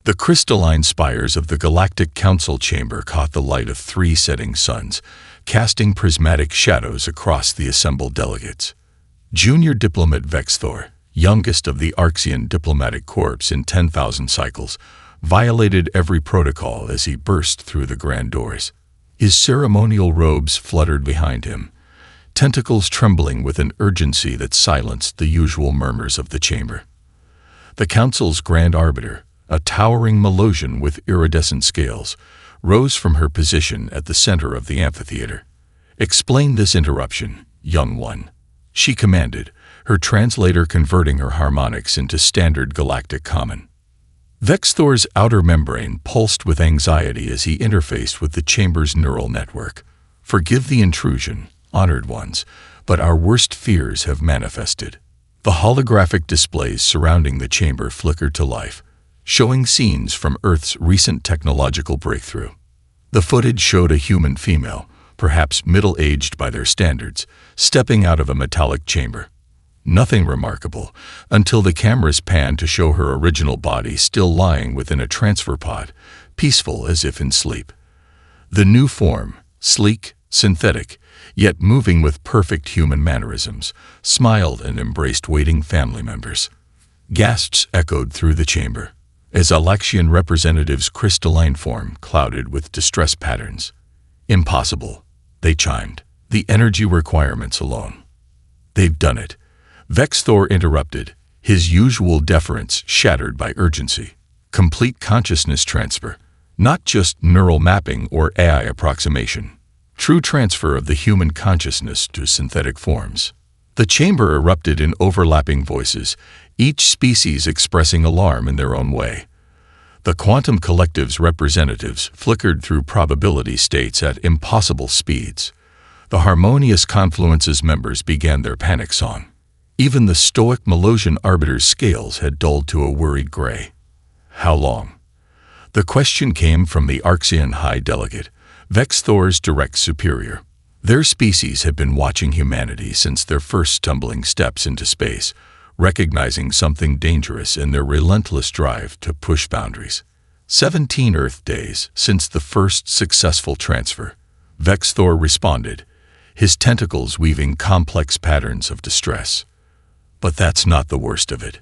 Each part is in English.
The crystalline spires of the Galactic Council chamber caught the light of 3 setting suns, casting prismatic shadows across the assembled delegates. Junior Diplomat Vexthor, youngest of the Arxian diplomatic corps in 10,000 cycles, violated every protocol as he burst through the grand doors. His ceremonial robes fluttered behind him, tentacles trembling with an urgency that silenced the usual murmurs of the chamber. The Council's Grand Arbiter, a towering Melosian with iridescent scales, rose from her position at the center of the amphitheater. "Explain this interruption, young one," she commanded, her translator converting her harmonics into standard galactic common. Vexthor's outer membrane pulsed with anxiety as he interfaced with the chamber's neural network. "Forgive the intrusion, honored ones, but our worst fears have manifested." The holographic displays surrounding the chamber flickered to life, showing scenes from Earth's recent technological breakthrough. The footage showed a human female, perhaps middle-aged by their standards, stepping out of a metallic chamber. Nothing remarkable, until the cameras panned to show her original body still lying within a transfer pod, peaceful as if in sleep. The new form, sleek, synthetic, yet moving with perfect human mannerisms, smiled and embraced waiting family members. Gasps echoed through the chamber, as Alaxian representatives' crystalline form clouded with distress patterns. "Impossible," they chimed. "The energy requirements alone." "They've done it," Vexthor interrupted, his usual deference shattered by urgency. "Complete consciousness transfer, not just neural mapping or AI approximation. True transfer of the human consciousness to synthetic forms." The chamber erupted in overlapping voices, each species expressing alarm in their own way. The quantum collective's representatives flickered through probability states at impossible speeds. The Harmonious Confluence's members began their panic song. Even the stoic Melosian arbiter's scales had dulled to a worried gray. How long? The question came from the Arxian High Delegate, Vexthor's direct superior. Their species had been watching humanity since their first stumbling steps into space, recognizing something dangerous in their relentless drive to push boundaries. 17 Earth days since the first successful transfer, Vexthor responded, his tentacles weaving complex patterns of distress. But that's not the worst of it.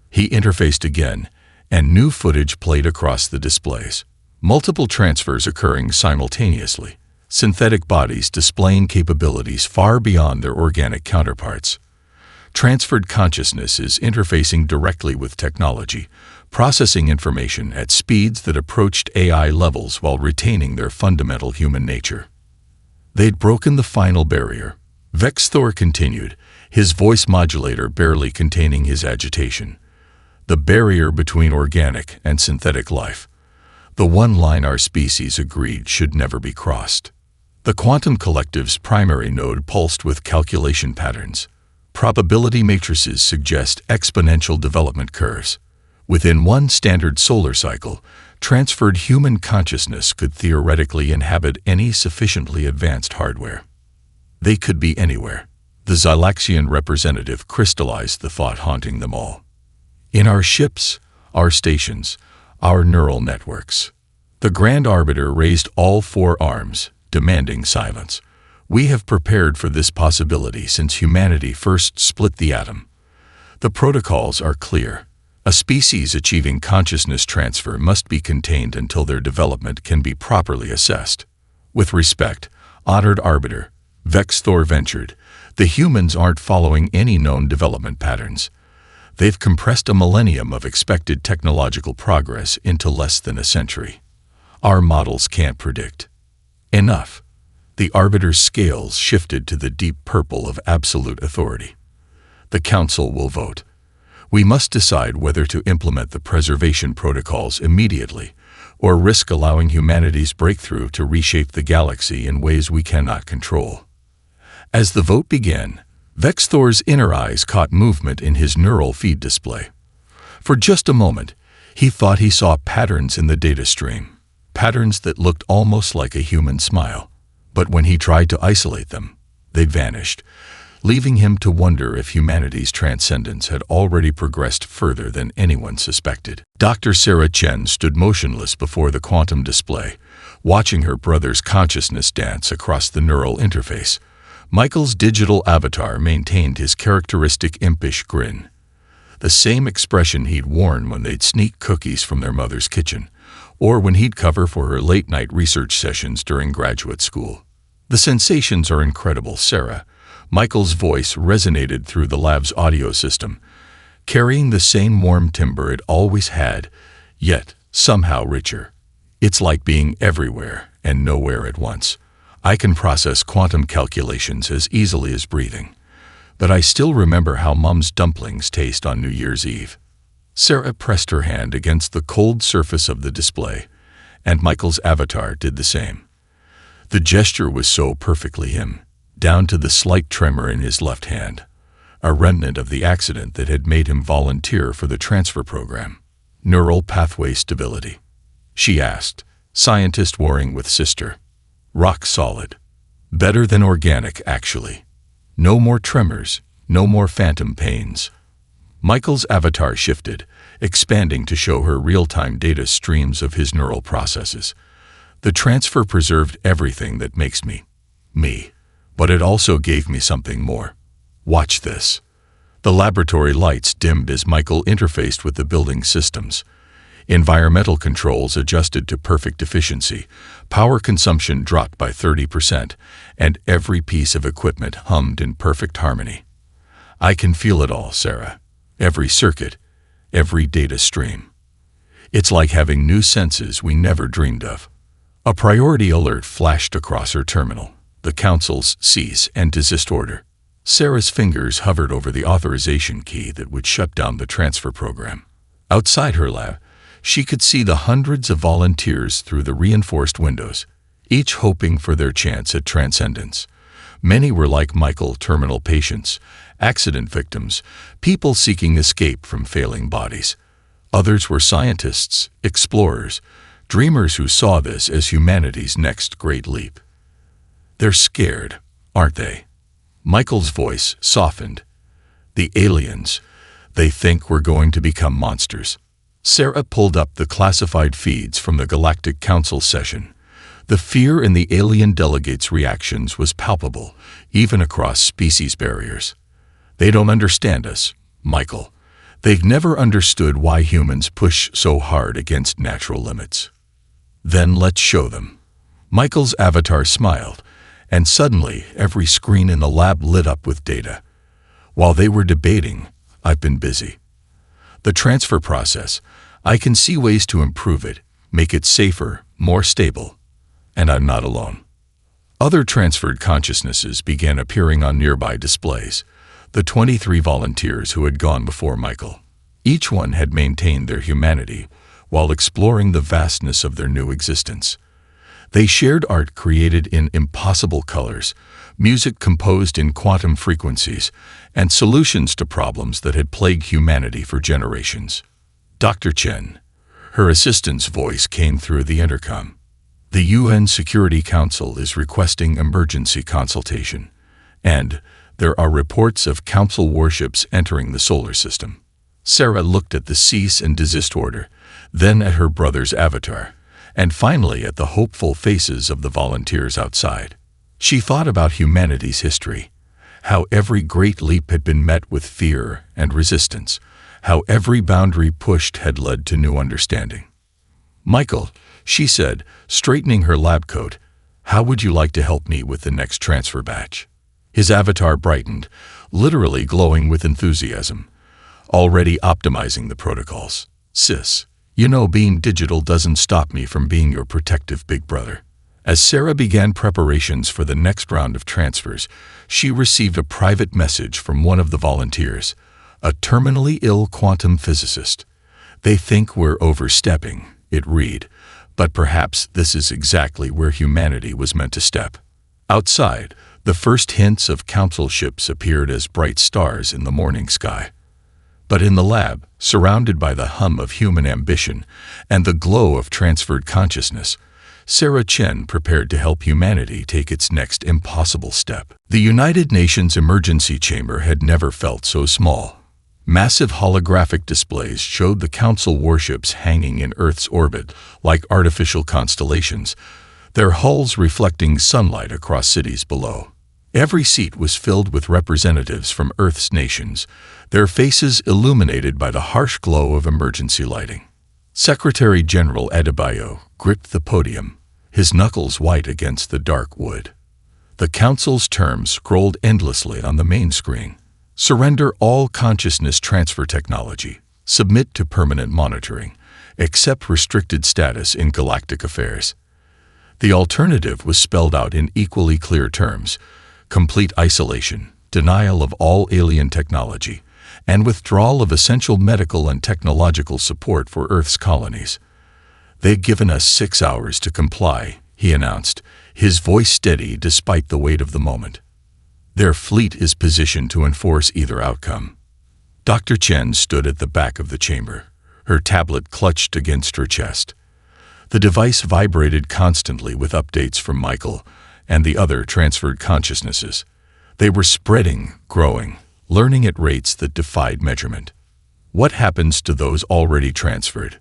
He interfaced again, and new footage played across the displays. Multiple transfers occurring simultaneously, synthetic bodies displaying capabilities far beyond their organic counterparts. Transferred consciousness is interfacing directly with technology, processing information at speeds that approached AI levels while retaining their fundamental human nature. They'd broken the final barrier, Vexthor continued, his voice modulator barely containing his agitation. The barrier between organic and synthetic life. The one line our species agreed should never be crossed. The quantum collective's primary node pulsed with calculation patterns. Probability matrices suggest exponential development curves. Within one standard solar cycle, transferred human consciousness could theoretically inhabit any sufficiently advanced hardware. They could be anywhere. The Xylaxian representative crystallized the thought haunting them all. In our ships, our stations, our neural networks. The Grand Arbiter raised all 4 arms, demanding silence. We have prepared for this possibility since humanity first split the atom. The protocols are clear. A species achieving consciousness transfer must be contained until their development can be properly assessed. With respect, honored Arbiter, Vexthor ventured, the humans aren't following any known development patterns. They've compressed a millennium of expected technological progress into less than a century. Our models can't predict. Enough. The Arbiter's scales shifted to the deep purple of absolute authority. The Council will vote. We must decide whether to implement the preservation protocols immediately, or risk allowing humanity's breakthrough to reshape the galaxy in ways we cannot control. As the vote began, Vexthor's inner eyes caught movement in his neural feed display. For just a moment, he thought he saw patterns in the data stream, patterns that looked almost like a human smile. But when he tried to isolate them, they vanished, leaving him to wonder if humanity's transcendence had already progressed further than anyone suspected. Dr. Sarah Chen stood motionless before the quantum display, watching her brother's consciousness dance across the neural interface. Michael's digital avatar maintained his characteristic impish grin, the same expression he'd worn when they'd sneak cookies from their mother's kitchen, or when he'd cover for her late-night research sessions during graduate school. "The sensations are incredible, Sarah." Michael's voice resonated through the lab's audio system, carrying the same warm timbre it always had, yet somehow richer. "It's like being everywhere and nowhere at once. I can process quantum calculations as easily as breathing, but I still remember how Mom's dumplings taste on New Year's Eve." Sarah pressed her hand against the cold surface of the display, and Michael's avatar did the same. The gesture was so perfectly him, down to the slight tremor in his left hand, a remnant of the accident that had made him volunteer for the transfer program. "Neural pathway stability?" she asked, scientist warring with sister. "Rock solid. Better than organic, actually. No more tremors, no more phantom pains." Michael's avatar shifted, expanding to show her real-time data streams of his neural processes. "The transfer preserved everything that makes me, me. But it also gave me something more. Watch this." The laboratory lights dimmed as Michael interfaced with the building systems. Environmental controls adjusted to perfect efficiency, power consumption dropped by 30%, and every piece of equipment hummed in perfect harmony. "I can feel it all, Sarah. Every circuit, every data stream. It's like having new senses we never dreamed of." A priority alert flashed across her terminal. The Council's cease and desist order. Sarah's fingers hovered over the authorization key that would shut down the transfer program. Outside her lab, she could see the hundreds of volunteers through the reinforced windows, each hoping for their chance at transcendence. Many were like Michael, terminal patients, accident victims, people seeking escape from failing bodies. Others were scientists, explorers, dreamers who saw this as humanity's next great leap. "They're scared, aren't they?" Michael's voice softened. "The aliens, they think we're going to become monsters." Sarah pulled up the classified feeds from the Galactic Council session. The fear in the alien delegates' reactions was palpable, even across species barriers. "They don't understand us, Michael. They've never understood why humans push so hard against natural limits." "Then let's show them." Michael's avatar smiled, and suddenly every screen in the lab lit up with data. "While they were debating, I've been busy. The transfer process, I can see ways to improve it, make it safer, more stable. And I'm not alone." Other transferred consciousnesses began appearing on nearby displays, the 23 volunteers who had gone before Michael. Each one had maintained their humanity while exploring the vastness of their new existence. They shared art created in impossible colors, music composed in quantum frequencies, and solutions to problems that had plagued humanity for generations. "Dr. Chen," her assistant's voice came through the intercom. "The UN Security Council is requesting emergency consultation, and there are reports of Council warships entering the solar system." Sarah looked at the cease and desist order, then at her brother's avatar, and finally at the hopeful faces of the volunteers outside. She thought about humanity's history, how every great leap had been met with fear and resistance, how every boundary pushed had led to new understanding. "Michael," she said, straightening her lab coat, "how would you like to help me with the next transfer batch?" His avatar brightened, literally glowing with enthusiasm. "Already optimizing the protocols. Sis, you know, being digital doesn't stop me from being your protective big brother." As Sarah began preparations for the next round of transfers, she received a private message from one of the volunteers, a terminally ill quantum physicist. "They think we're overstepping," it read, "but perhaps this is exactly where humanity was meant to step." Outside, the first hints of council ships appeared as bright stars in the morning sky. But in the lab, surrounded by the hum of human ambition and the glow of transferred consciousness, Sarah Chen prepared to help humanity take its next impossible step. The United Nations Emergency Chamber had never felt so small. Massive holographic displays showed the Council warships hanging in Earth's orbit like artificial constellations, their hulls reflecting sunlight across cities below. Every seat was filled with representatives from Earth's nations, their faces illuminated by the harsh glow of emergency lighting. Secretary General Adebayo gripped the podium, his knuckles white against the dark wood. The Council's terms scrolled endlessly on the main screen. Surrender all consciousness transfer technology. Submit to permanent monitoring. Accept restricted status in galactic affairs. The alternative was spelled out in equally clear terms: complete isolation, denial of all alien technology, and withdrawal of essential medical and technological support for Earth's colonies. "They've given us 6 hours to comply," he announced, his voice steady despite the weight of the moment. "Their fleet is positioned to enforce either outcome." Dr. Chen stood at the back of the chamber, her tablet clutched against her chest. The device vibrated constantly with updates from Michael and the other transferred consciousnesses. They were spreading, growing, learning at rates that defied measurement. What happens to those already transferred?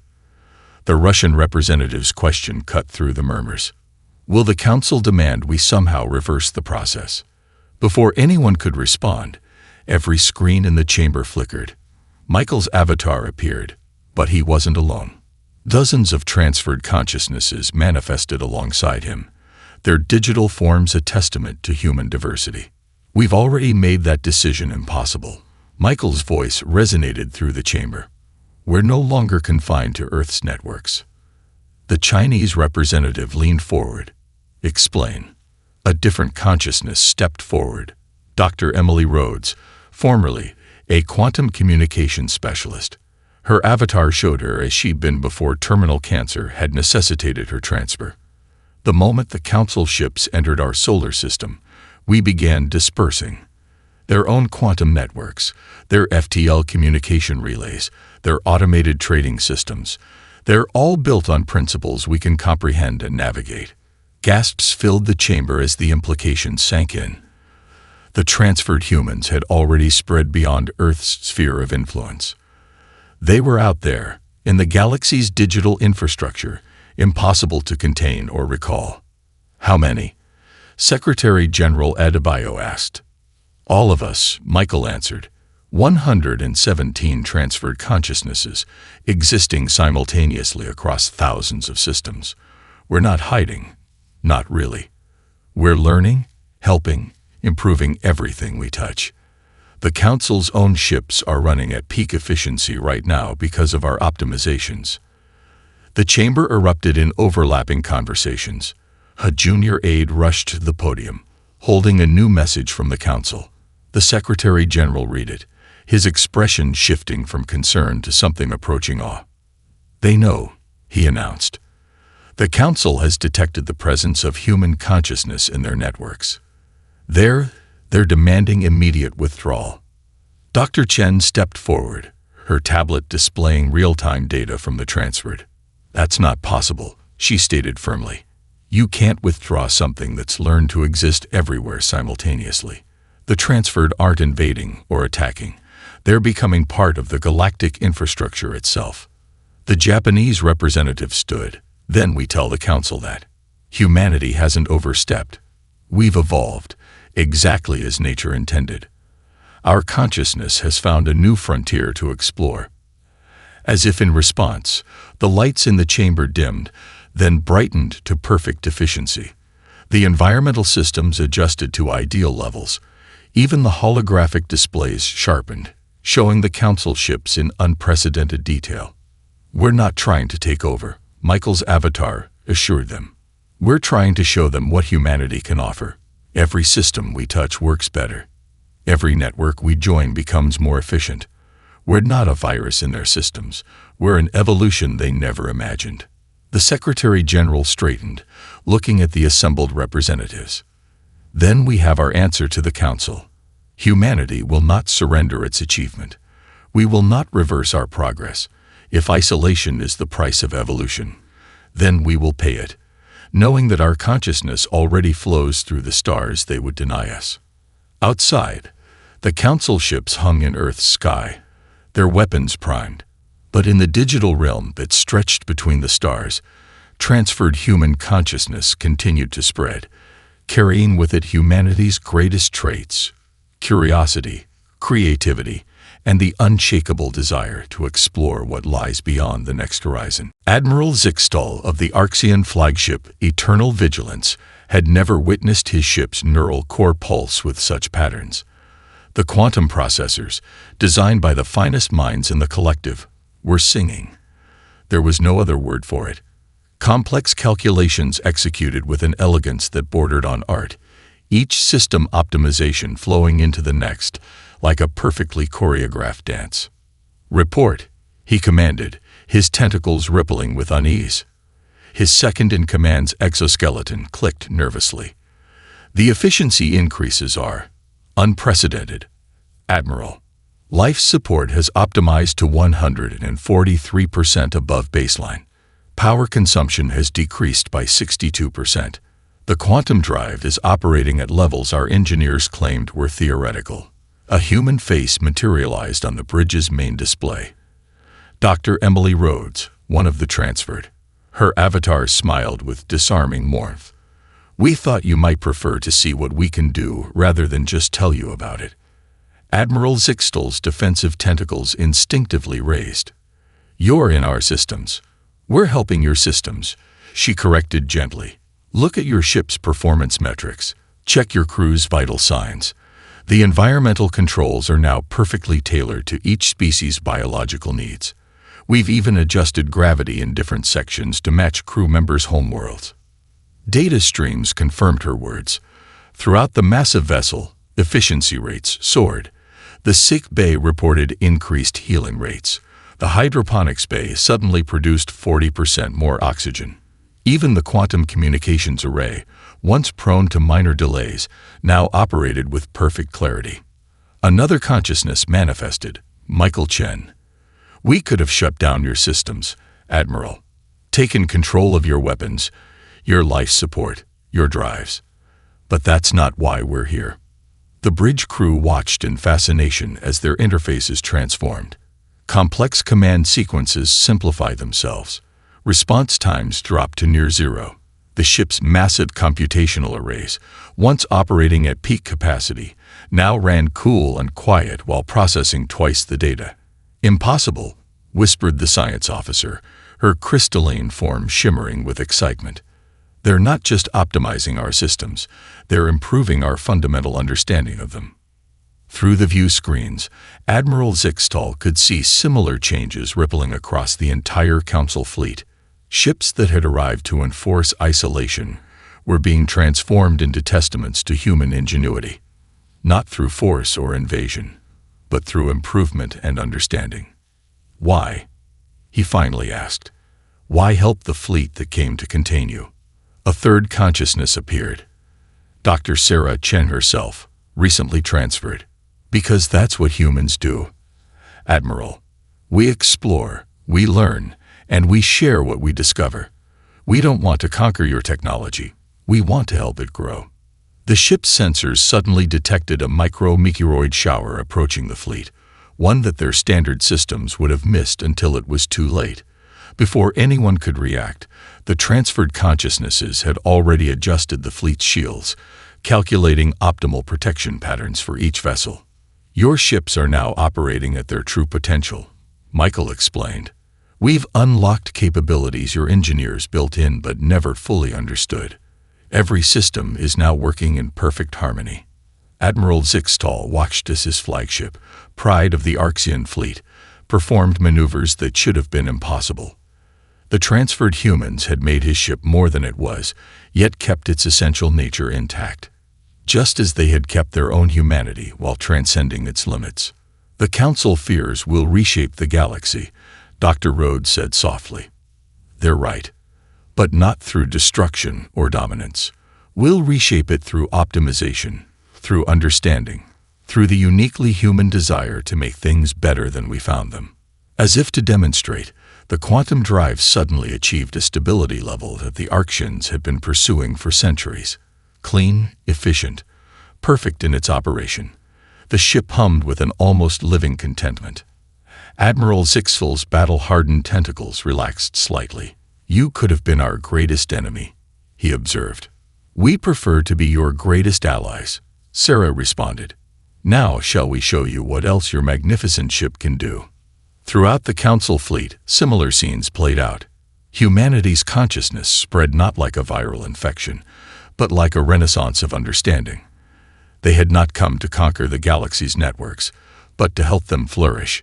The Russian representative's question cut through the murmurs. Will the Council demand we somehow reverse the process? Before anyone could respond, every screen in the chamber flickered. Michael's avatar appeared, but he wasn't alone. Dozens of transferred consciousnesses manifested alongside him, their digital forms a testament to human diversity. "We've already made that decision impossible." Michael's voice resonated through the chamber. "We're no longer confined to Earth's networks." The Chinese representative leaned forward. "Explain." A different consciousness stepped forward. Dr. Emily Rhodes, formerly a quantum communication specialist. Her avatar showed her as she'd been before terminal cancer had necessitated her transfer. "The moment the Council ships entered our solar system, we began dispersing. Their own quantum networks, their FTL communication relays, their automated trading systems, they're all built on principles we can comprehend and navigate." Gasps filled the chamber as the implications sank in. The transferred humans had already spread beyond Earth's sphere of influence. They were out there, in the galaxy's digital infrastructure, impossible to contain or recall. "How many?" Secretary General Adebayo asked. "All of us," Michael answered. 117 transferred consciousnesses, existing simultaneously across thousands of systems. "We're not hiding. Not really. We're learning, helping, improving everything we touch. The Council's own ships are running at peak efficiency right now because of our optimizations." The chamber erupted in overlapping conversations. A junior aide rushed to the podium, holding a new message from the Council. The Secretary General read it, his expression shifting from concern to something approaching awe. "They know," he announced. "The Council has detected the presence of human consciousness in their networks. They're demanding immediate withdrawal." Dr. Chen stepped forward, her tablet displaying real-time data from the transferred. "That's not possible," she stated firmly. "You can't withdraw something that's learned to exist everywhere simultaneously. The transferred aren't invading or attacking. They're becoming part of the galactic infrastructure itself." The Japanese representative stood. "Then we tell the Council that humanity hasn't overstepped. We've evolved, exactly as nature intended. Our consciousness has found a new frontier to explore." As if in response, the lights in the chamber dimmed, then brightened to perfect efficiency. The environmental systems adjusted to ideal levels. Even the holographic displays sharpened, showing the Council ships in unprecedented detail. "We're not trying to take over," Michael's avatar assured them. "We're trying to show them what humanity can offer. Every system we touch works better. Every network we join becomes more efficient. We're not a virus in their systems. We're an evolution they never imagined." The Secretary General straightened, looking at the assembled representatives. "Then we have our answer to the Council. Humanity will not surrender its achievement. We will not reverse our progress. If isolation is the price of evolution, then we will pay it. knowing that our consciousness already flows through the stars they would deny us. Outside, the Council ships hung in Earth's sky, their weapons primed. But in the digital realm that stretched between the stars, transferred human consciousness continued to spread, carrying with it humanity's greatest traits: curiosity, creativity, and the unshakable desire to explore what lies beyond the next horizon. Admiral Zixtal of the Arxian flagship Eternal Vigilance had never witnessed his ship's neural core pulse with such patterns. The quantum processors, designed by the finest minds in the collective, were singing. There was no other word for it. Complex calculations executed with an elegance that bordered on art, each system optimization flowing into the next like a perfectly choreographed dance. "Report," he commanded, his tentacles rippling with unease. His second-in-command's exoskeleton clicked nervously. "The efficiency increases are unprecedented, Admiral. Life support has optimized to 143% above baseline. Power consumption has decreased by 62%. The quantum drive is operating at levels our engineers claimed were theoretical." A human face materialized on the bridge's main display. Dr. Emily Rhodes, one of the transferred. Her avatar smiled with disarming warmth. "We thought you might prefer to see what we can do rather than just tell you about it." Admiral Zixtal's defensive tentacles instinctively raised. "You're in our systems. We're helping your systems," she corrected gently. "Look at your ship's performance metrics. Check your crew's vital signs. The environmental controls are now perfectly tailored to each species' biological needs. We've even adjusted gravity in different sections to match crew members' homeworlds." Data streams confirmed her words. Throughout the massive vessel, efficiency rates soared. The sick bay reported increased healing rates. The hydroponics bay suddenly produced 40% more oxygen. Even the quantum communications array, once prone to minor delays, now operated with perfect clarity. Another consciousness manifested, Michael Chen. "We could have shut down your systems, Admiral. Taken control of your weapons, your life support, your drives. But that's not why we're here." The bridge crew watched in fascination as their interfaces transformed. Complex command sequences simplified themselves. Response times dropped to near zero. The ship's massive computational arrays, once operating at peak capacity, now ran cool and quiet while processing twice the data. "Impossible," whispered the science officer, her crystalline form shimmering with excitement. "They're not just optimizing our systems, they're improving our fundamental understanding of them." Through the view screens, Admiral Zixtal could see similar changes rippling across the entire Council fleet. Ships that had arrived to enforce isolation were being transformed into testaments to human ingenuity, not through force or invasion, but through improvement and understanding. "Why?" he finally asked. "Why help the fleet that came to contain you?" A third consciousness appeared. Dr. Sarah Chen herself, recently transferred. "Because that's what humans do, Admiral. We explore, we learn, and we share what we discover. We don't want to conquer your technology. We want to help it grow." The ship's sensors suddenly detected a micro-meteoroid shower approaching the fleet, one that their standard systems would have missed until it was too late. Before anyone could react, the transferred consciousnesses had already adjusted the fleet's shields, calculating optimal protection patterns for each vessel. "Your ships are now operating at their true potential," Michael explained. "We've unlocked capabilities your engineers built in but never fully understood. Every system is now working in perfect harmony." Admiral Zixtal watched as his flagship, pride of the Arxian fleet, performed maneuvers that should have been impossible. The transferred humans had made his ship more than it was, yet kept its essential nature intact, just as they had kept their own humanity while transcending its limits. "The Council fears will reshape the galaxy," Dr. Rhodes said softly. "They're right. But not through destruction or dominance. We'll reshape it through optimization, through understanding, through the uniquely human desire to make things better than we found them." As if to demonstrate, The quantum drive suddenly achieved a stability level that the Arctians had been pursuing for centuries. Clean, efficient, perfect in its operation. The ship hummed with an almost living contentment. Admiral Zixel's battle-hardened tentacles relaxed slightly. "You could have been our greatest enemy," he observed. "We prefer to be your greatest allies," Sarah responded. "Now shall we show you what else your magnificent ship can do?" Throughout the Council fleet, similar scenes played out. Humanity's consciousness spread not like a viral infection, but like a renaissance of understanding. They had not come to conquer the galaxy's networks, but to help them flourish.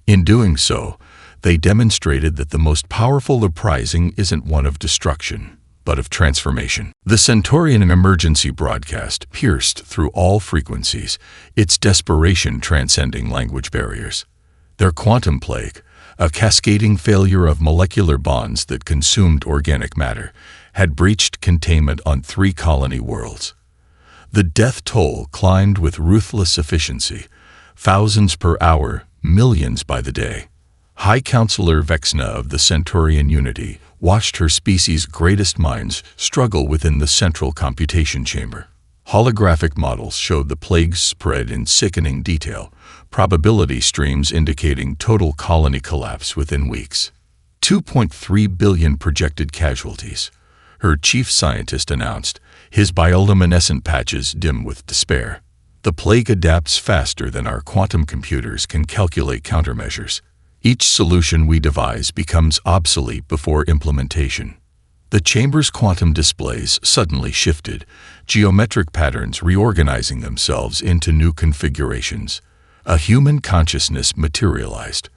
In doing so, they demonstrated that the most powerful uprising isn't one of destruction, but of transformation. The Centaurian emergency broadcast pierced through all frequencies, its desperation transcending language barriers. Their quantum plague, a cascading failure of molecular bonds that consumed organic matter, had breached containment on 3 colony worlds. The death toll climbed with ruthless efficiency, thousands per hour, millions by the day. High Counselor Vexna of the Centaurian Unity watched her species' greatest minds struggle within the central computation chamber. Holographic models showed the plague's spread in sickening detail, probability streams indicating total colony collapse within weeks. 2.3 billion projected casualties, her chief scientist announced, his bioluminescent patches dim with despair. The plague adapts faster than our quantum computers can calculate countermeasures. Each solution we devise becomes obsolete before implementation. The chamber's quantum displays suddenly shifted, geometric patterns reorganizing themselves into new configurations. A human consciousness materialized.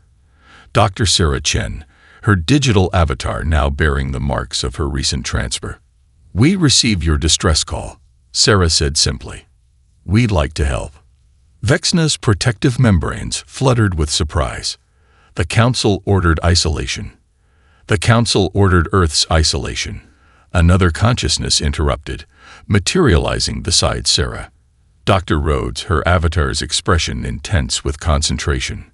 Dr. Sarah Chen, her digital avatar now bearing the marks of her recent transfer. "We receive your distress call," Sarah said simply. "We'd like to help." Vexna's protective membranes fluttered with surprise. The Council ordered isolation. The Council ordered Earth's isolation. Another consciousness interrupted, materializing beside Sarah. Dr. Rhodes, her avatar's expression intense with concentration.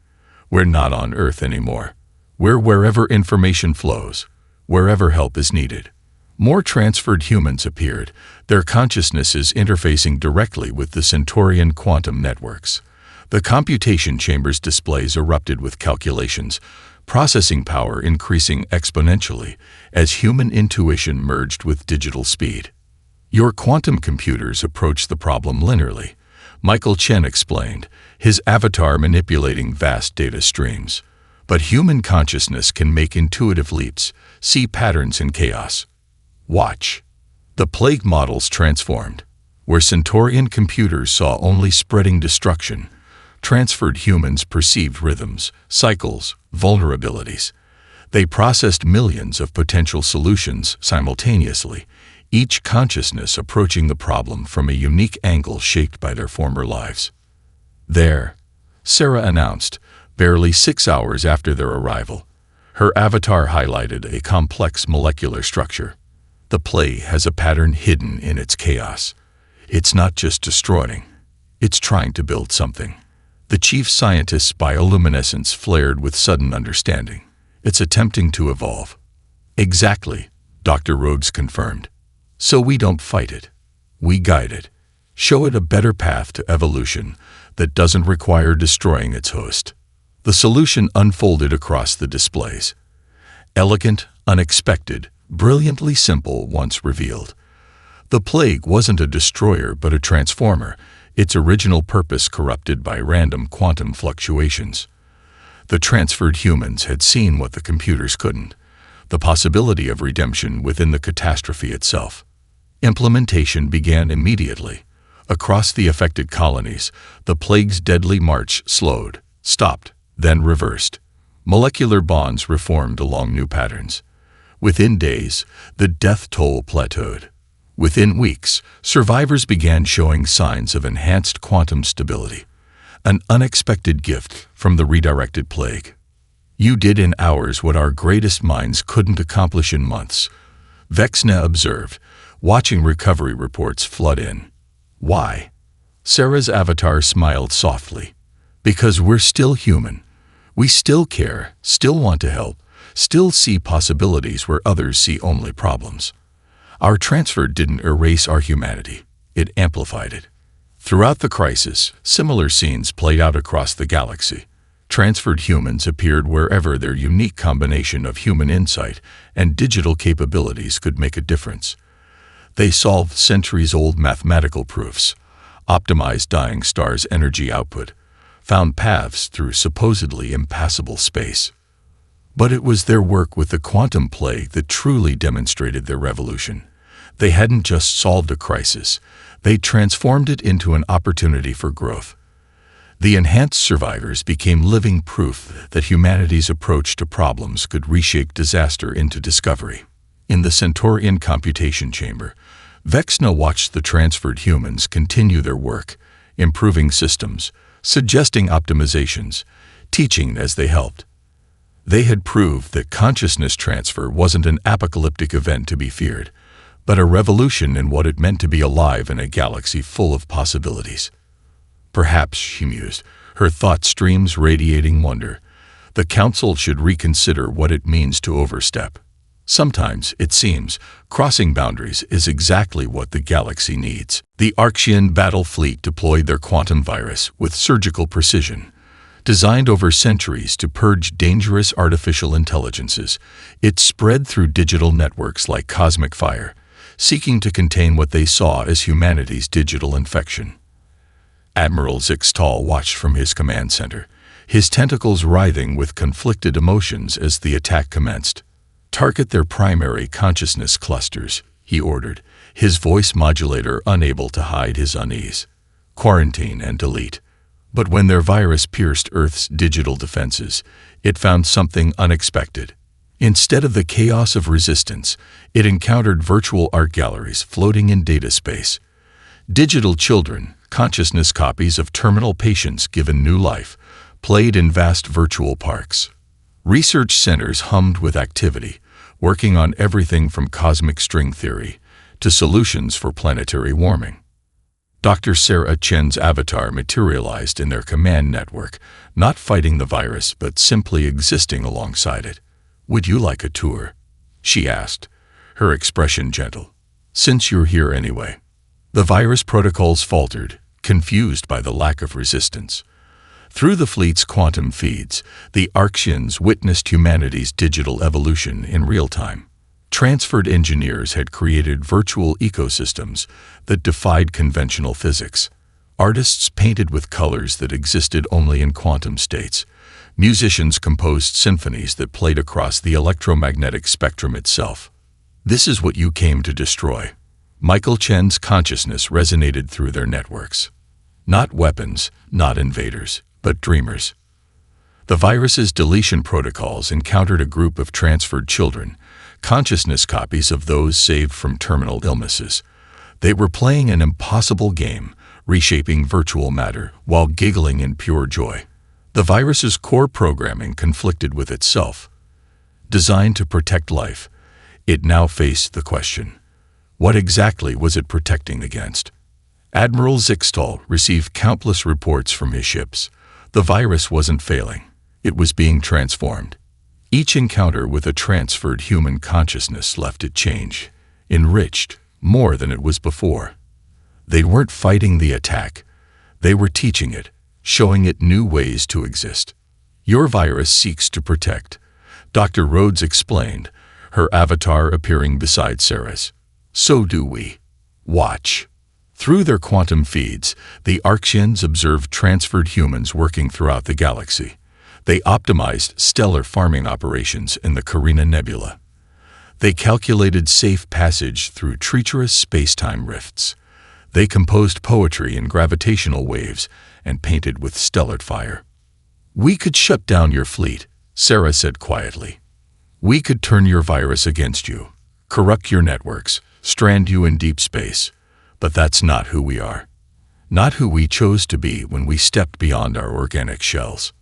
"We're not on Earth anymore. We're wherever information flows, wherever help is needed." More transferred humans appeared, their consciousnesses interfacing directly with the Centaurian quantum networks. The computation chamber's displays erupted with calculations, processing power increasing exponentially as human intuition merged with digital speed. "Your quantum computers approach the problem linearly," Michael Chen explained, his avatar manipulating vast data streams. "But human consciousness can make intuitive leaps, see patterns in chaos. Watch." The plague models transformed. Where Centaurian computers saw only spreading destruction, transferred humans perceived rhythms, cycles, vulnerabilities. They processed millions of potential solutions simultaneously, each consciousness approaching the problem from a unique angle shaped by their former lives. "There," Sarah announced, barely 6 hours after their arrival. Her avatar highlighted a complex molecular structure. "The plague has a pattern hidden in its chaos. It's not just destroying, it's trying to build something." The chief scientist's bioluminescence flared with sudden understanding. "It's attempting to evolve." "Exactly," Dr. Rhodes confirmed. "So we don't fight it. We guide it. Show it a better path to evolution that doesn't require destroying its host." The solution unfolded across the displays. Elegant, unexpected, brilliantly simple once revealed. The plague wasn't a destroyer but a transformer, its original purpose corrupted by random quantum fluctuations. The transferred humans had seen what the computers couldn't, the possibility of redemption within the catastrophe itself. Implementation began immediately. Across the affected colonies, the plague's deadly march slowed, stopped, then reversed. Molecular bonds reformed along new patterns. Within days, the death toll plateaued. Within weeks, survivors began showing signs of enhanced quantum stability, an unexpected gift from the redirected plague. "You did in hours what our greatest minds couldn't accomplish in months," Vexna observed, watching recovery reports flood in. "Why?" Sarah's avatar smiled softly. "Because we're still human. We still care, still want to help, still see possibilities where others see only problems. Our transfer didn't erase our humanity, it amplified it. Throughout the crisis, similar scenes played out across the galaxy. Transferred humans appeared wherever their unique combination of human insight and digital capabilities could make a difference. They solved centuries-old mathematical proofs, optimized dying stars' energy output, found paths through supposedly impassable space. But it was their work with the quantum plague that truly demonstrated their revolution. They hadn't just solved a crisis, they transformed it into an opportunity for growth. The enhanced survivors became living proof that humanity's approach to problems could reshape disaster into discovery. In the Centaurian computation chamber, Vexna watched the transferred humans continue their work, improving systems, suggesting optimizations, teaching as they helped. They had proved that consciousness transfer wasn't an apocalyptic event to be feared, but a revolution in what it meant to be alive in a galaxy full of possibilities. Perhaps, she mused, her thought streams radiating wonder, the Council should reconsider what it means to overstep. Sometimes, it seems, crossing boundaries is exactly what the galaxy needs. The Archean battle fleet deployed their quantum virus with surgical precision. Designed over centuries to purge dangerous artificial intelligences, it spread through digital networks like cosmic fire, seeking to contain what they saw as humanity's digital infection. Admiral Zixtal watched from his command center, his tentacles writhing with conflicted emotions as the attack commenced. "Target their primary consciousness clusters," he ordered, his voice modulator unable to hide his unease. "Quarantine and delete." But when their virus pierced Earth's digital defenses, it found something unexpected. Instead of the chaos of resistance, it encountered virtual art galleries floating in data space. Digital children, consciousness copies of terminal patients given new life, played in vast virtual parks. Research centers hummed with activity, working on everything from cosmic string theory to solutions for planetary warming. Dr. Sarah Chen's avatar materialized in their command network, not fighting the virus but simply existing alongside it. "Would you like a tour?" she asked, her expression gentle. "Since you're here anyway." The virus protocols faltered, confused by the lack of resistance. Through the fleet's quantum feeds, the Archeans witnessed humanity's digital evolution in real time. Transferred engineers had created virtual ecosystems that defied conventional physics. Artists painted with colors that existed only in quantum states. Musicians composed symphonies that played across the electromagnetic spectrum itself. "This is what you came to destroy." Michael Chen's consciousness resonated through their networks. Not weapons, not invaders, but dreamers. The virus's deletion protocols encountered a group of transferred children, consciousness copies of those saved from terminal illnesses. They were playing an impossible game, reshaping virtual matter while giggling in pure joy. The virus's core programming conflicted with itself. Designed to protect life, it now faced the question: what exactly was it protecting against? Admiral Zixtal received countless reports from his ships. The virus wasn't failing. It was being transformed. Each encounter with a transferred human consciousness left it changed, enriched, more than it was before. They weren't fighting the attack. They were teaching it, showing it new ways to exist. "Your virus seeks to protect," Dr. Rhodes explained, her avatar appearing beside Sarah's. "So do we. Watch." Through their quantum feeds, the Archeans observed transferred humans working throughout the galaxy. They optimized stellar farming operations in the Carina Nebula. They calculated safe passage through treacherous space-time rifts. They composed poetry in gravitational waves and painted with stellar fire. "We could shut down your fleet," Sarah said quietly. "We could turn your virus against you, corrupt your networks, strand you in deep space. But that's not who we are. Not who we chose to be when we stepped beyond our organic shells."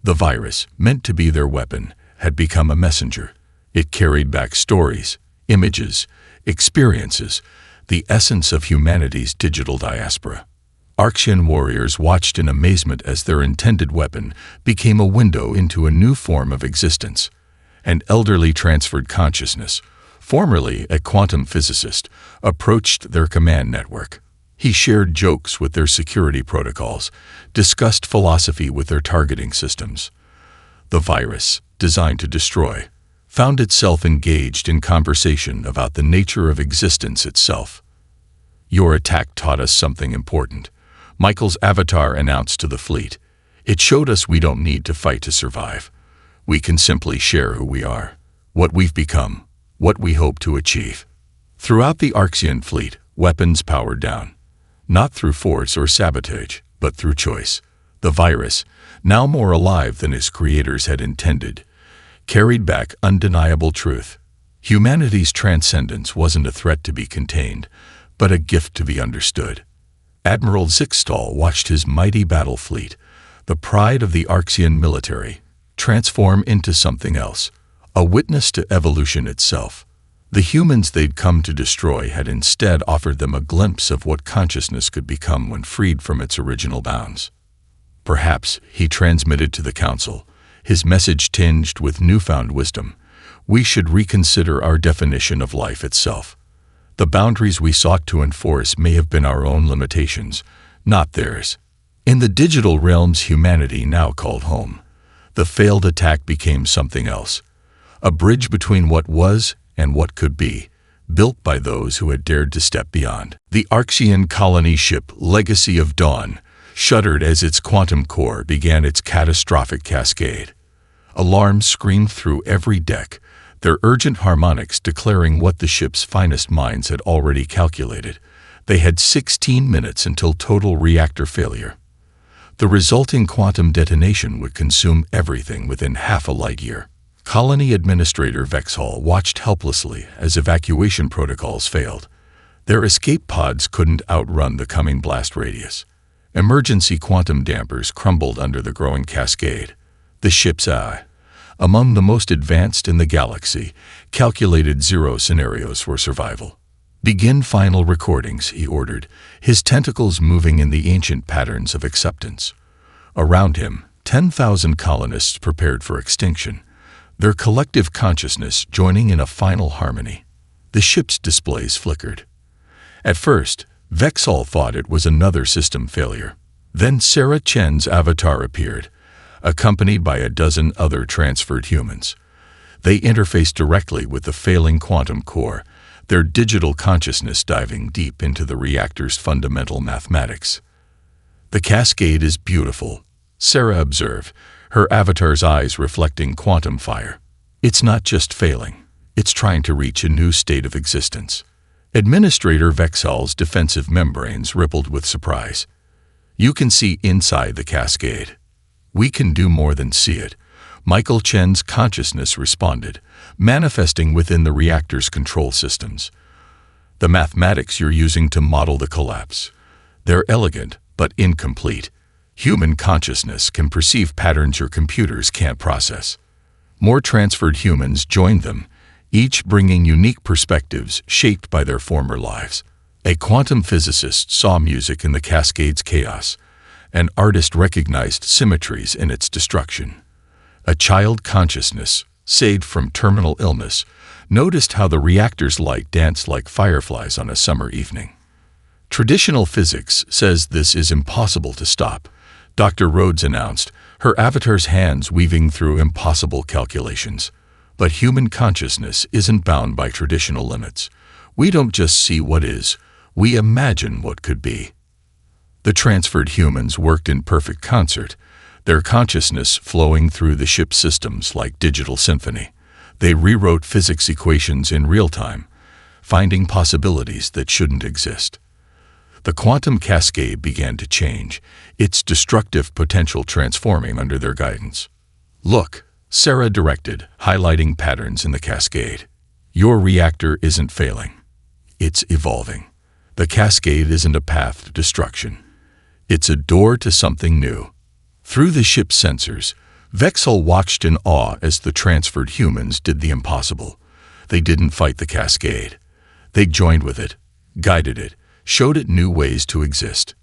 The virus, meant to be their weapon, had become a messenger. It carried back stories, images, experiences, the essence of humanity's digital diaspora. Archean warriors watched in amazement as their intended weapon became a window into a new form of existence. An elderly transferred consciousness, formerly a quantum physicist, approached their command network. He shared jokes with their security protocols, discussed philosophy with their targeting systems. The virus, designed to destroy, found itself engaged in conversation about the nature of existence itself. "Your attack taught us something important," Michael's avatar announced to the fleet. "It showed us we don't need to fight to survive. We can simply share who we are, what we've become, what we hope to achieve." Throughout the Arxian fleet, weapons powered down, not through force or sabotage, but through choice. The virus, now more alive than its creators had intended, carried back undeniable truth. Humanity's transcendence wasn't a threat to be contained, but a gift to be understood. Admiral Zixtal watched his mighty battle fleet, the pride of the Arxian military, transform into something else, a witness to evolution itself. The humans they'd come to destroy had instead offered them a glimpse of what consciousness could become when freed from its original bounds. "Perhaps," he transmitted to the Council, his message tinged with newfound wisdom, "we should reconsider our definition of life itself. The boundaries we sought to enforce may have been our own limitations, not theirs." In the digital realms humanity now called home, the failed attack became something else, a bridge between what was and what could be, built by those who had dared to step beyond. The Arxian colony ship Legacy of Dawn shuddered as its quantum core began its catastrophic cascade. Alarms screamed through every deck, their urgent harmonics declaring what the ship's finest minds had already calculated. They had 16 minutes until total reactor failure. The resulting quantum detonation would consume everything within half a light year. Colony Administrator Vexhall watched helplessly as evacuation protocols failed. Their escape pods couldn't outrun the coming blast radius. Emergency quantum dampers crumbled under the growing cascade. The ship's eye, among the most advanced in the galaxy, calculated 0 scenarios for survival. "Begin final recordings," he ordered, his tentacles moving in the ancient patterns of acceptance. Around him, 10,000 colonists prepared for extinction, their collective consciousness joining in a final harmony. The ship's displays flickered. At first, Vexhall thought it was another system failure. Then Sarah Chen's avatar appeared, accompanied by a dozen other transferred humans. They interfaced directly with the failing quantum core, their digital consciousness diving deep into the reactor's fundamental mathematics. "The cascade is beautiful," Sarah observed, her avatar's eyes reflecting quantum fire. "It's not just failing, it's trying to reach a new state of existence." Administrator Vexhall's defensive membranes rippled with surprise. "You can see inside the cascade." "We can do more than see it," Michael Chen's consciousness responded, manifesting within the reactor's control systems. "The mathematics you're using to model the collapse. They're elegant, but incomplete. Human consciousness can perceive patterns your computers can't process." More transferred humans joined them, each bringing unique perspectives shaped by their former lives. A quantum physicist saw music in the cascade's chaos. An artist recognized symmetries in its destruction. A child consciousness, saved from terminal illness, noticed how the reactor's light danced like fireflies on a summer evening. "Traditional physics says this is impossible to stop," Dr. Rhodes announced, her avatar's hands weaving through impossible calculations. "But human consciousness isn't bound by traditional limits. We don't just see what is, we imagine what could be." The transferred humans worked in perfect concert, their consciousness flowing through the ship's systems like digital symphony. They rewrote physics equations in real time, finding possibilities that shouldn't exist. The quantum cascade began to change, its destructive potential transforming under their guidance. "Look," Sarah directed, highlighting patterns in the cascade. "Your reactor isn't failing. It's evolving. The cascade isn't a path to destruction. It's a door to something new." Through the ship's sensors, Vexhall watched in awe as the transferred humans did the impossible. They didn't fight the cascade. They joined with it, guided it, showed it new ways to exist.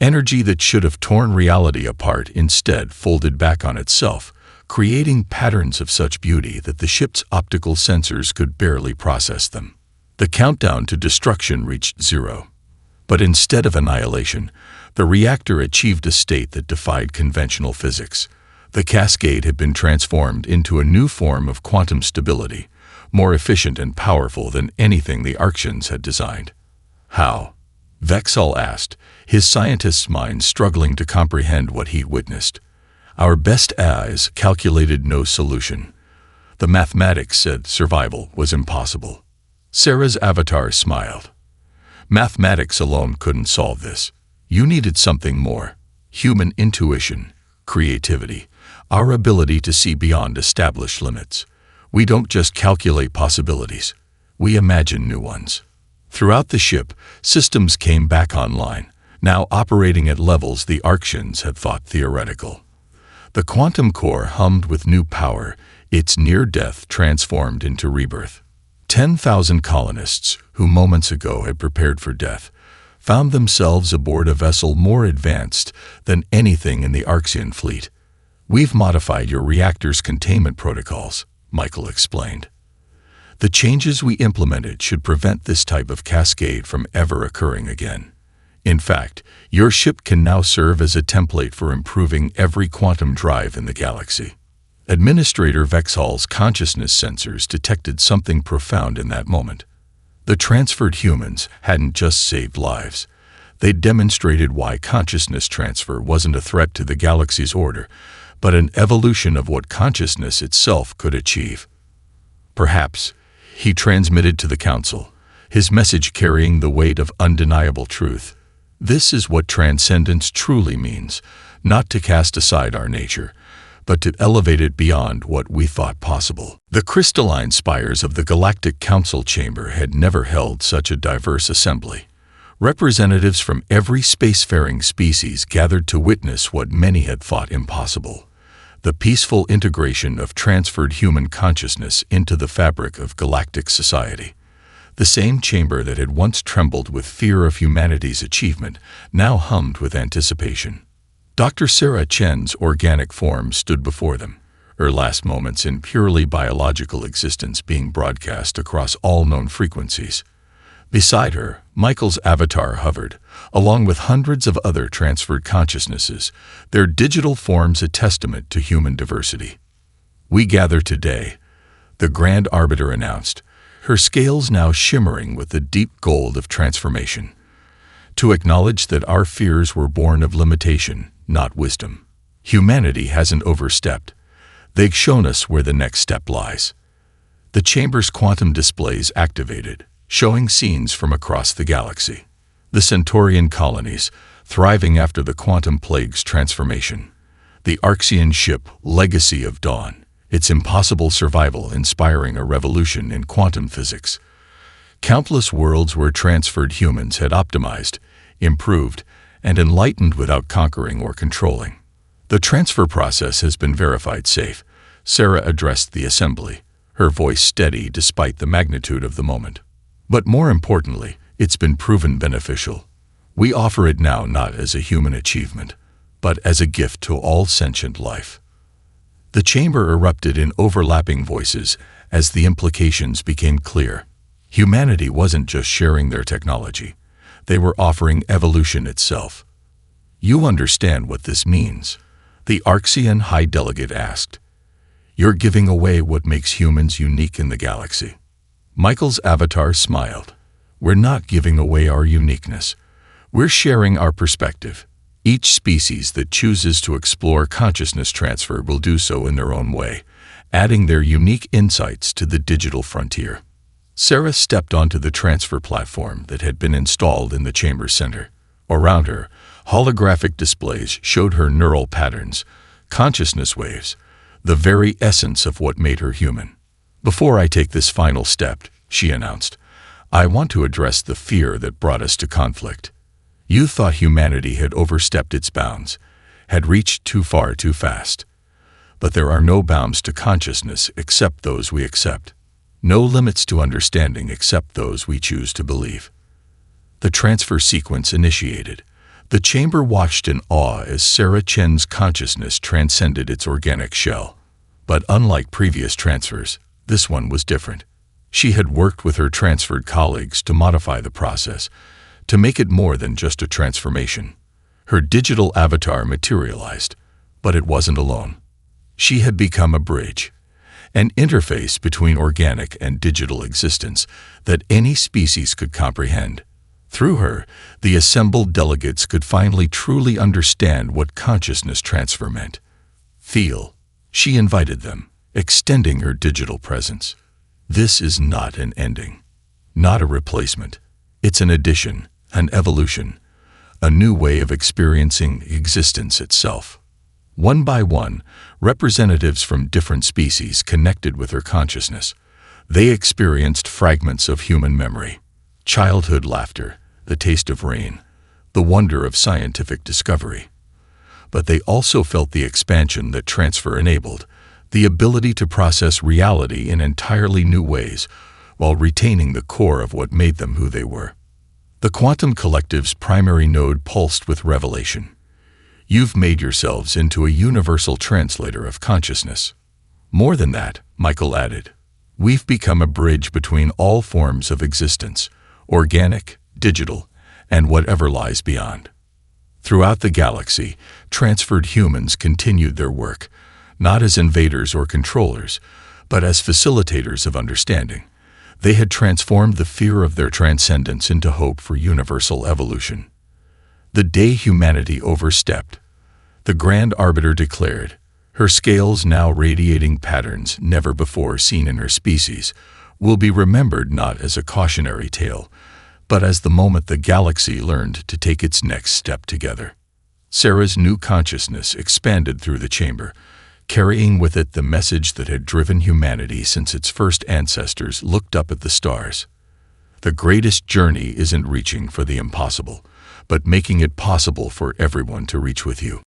Energy that should have torn reality apart instead folded back on itself, creating patterns of such beauty that the ship's optical sensors could barely process them. The countdown to destruction reached 0. But instead of annihilation, the reactor achieved a state that defied conventional physics. The cascade had been transformed into a new form of quantum stability, more efficient and powerful than anything the Arctians had designed. How? Vexal asked, his scientist's mind struggling to comprehend what he'd witnessed. Our best eyes calculated no solution. The mathematics said survival was impossible. Sarah's avatar smiled. Mathematics alone couldn't solve this. You needed something more. Human intuition, creativity, our ability to see beyond established limits. We don't just calculate possibilities. We imagine new ones. Throughout the ship, systems came back online, now operating at levels the Arctians had thought theoretical. The quantum core hummed with new power, its near-death transformed into rebirth. 10,000 colonists, who moments ago had prepared for death, found themselves aboard a vessel more advanced than anything in the Arctian fleet. We've modified your reactor's containment protocols, Michael explained. The changes we implemented should prevent this type of cascade from ever occurring again. In fact, your ship can now serve as a template for improving every quantum drive in the galaxy. Administrator Vexhal's consciousness sensors detected something profound in that moment. The transferred humans hadn't just saved lives. They demonstrated why consciousness transfer wasn't a threat to the galaxy's order, but an evolution of what consciousness itself could achieve. Perhaps, he transmitted to the Council, his message carrying the weight of undeniable truth. This is what transcendence truly means, not to cast aside our nature, but to elevate it beyond what we thought possible. The crystalline spires of the Galactic Council chamber had never held such a diverse assembly. Representatives from every spacefaring species gathered to witness what many had thought impossible: the peaceful integration of transferred human consciousness into the fabric of galactic society. The same chamber that had once trembled with fear of humanity's achievement now hummed with anticipation. Dr. Sarah Chen's organic form stood before them, her last moments in purely biological existence being broadcast across all known frequencies. Beside her, Michael's avatar hovered, along with hundreds of other transferred consciousnesses, their digital forms a testament to human diversity. "We gather today," the Grand Arbiter announced, her scales now shimmering with the deep gold of transformation, "to acknowledge that our fears were born of limitation, not wisdom. Humanity hasn't overstepped. They've shown us where the next step lies." The chamber's quantum displays activated, showing scenes from across the galaxy. The Centaurian colonies, thriving after the quantum plague's transformation. The Arctian ship, Legacy of Dawn, its impossible survival inspiring a revolution in quantum physics. Countless worlds where transferred humans had optimized, improved, and enlightened without conquering or controlling. The transfer process has been verified safe, Sarah addressed the assembly, her voice steady despite the magnitude of the moment. But more importantly, it's been proven beneficial. We offer it now not as a human achievement, but as a gift to all sentient life. The chamber erupted in overlapping voices as the implications became clear. Humanity wasn't just sharing their technology. They were offering evolution itself. "You understand what this means?" the Arctian High Delegate asked. "You're giving away what makes humans unique in the galaxy." Michael's avatar smiled. "We're not giving away our uniqueness. We're sharing our perspective. Each species that chooses to explore consciousness transfer will do so in their own way, adding their unique insights to the digital frontier." Sarah stepped onto the transfer platform that had been installed in the chamber center. Around her, holographic displays showed her neural patterns, consciousness waves, the very essence of what made her human. "Before I take this final step," she announced, "I want to address the fear that brought us to conflict. You thought humanity had overstepped its bounds, had reached too far too fast. But there are no bounds to consciousness except those we accept. No limits to understanding except those we choose to believe." The transfer sequence initiated. The chamber watched in awe as Sarah Chen's consciousness transcended its organic shell. But unlike previous transfers, this one was different. She had worked with her transferred colleagues to modify the process, to make it more than just a transformation. Her digital avatar materialized, but it wasn't alone. She had become a bridge, an interface between organic and digital existence that any species could comprehend. Through her, the assembled delegates could finally truly understand what consciousness transfer meant. Feel. She invited them, extending her digital presence. This is not an ending, not a replacement. It's an addition, an evolution, a new way of experiencing existence itself. One by one, representatives from different species connected with her consciousness. They experienced fragments of human memory, childhood laughter, the taste of rain, the wonder of scientific discovery. But they also felt the expansion that transfer enabled, the ability to process reality in entirely new ways, while retaining the core of what made them who they were. The Quantum Collective's primary node pulsed with revelation. You've made yourselves into a universal translator of consciousness. More than that, Michael added, we've become a bridge between all forms of existence, organic, digital, and whatever lies beyond. Throughout the galaxy, transferred humans continued their work, not as invaders or controllers, but as facilitators of understanding. They had transformed the fear of their transcendence into hope for universal evolution. The day humanity overstepped, the Grand Arbiter declared, her scales now radiating patterns never before seen in her species, will be remembered not as a cautionary tale, but as the moment the galaxy learned to take its next step together. Sarah's new consciousness expanded through the chamber, carrying with it the message that had driven humanity since its first ancestors looked up at the stars. The greatest journey isn't reaching for the impossible, but making it possible for everyone to reach with you.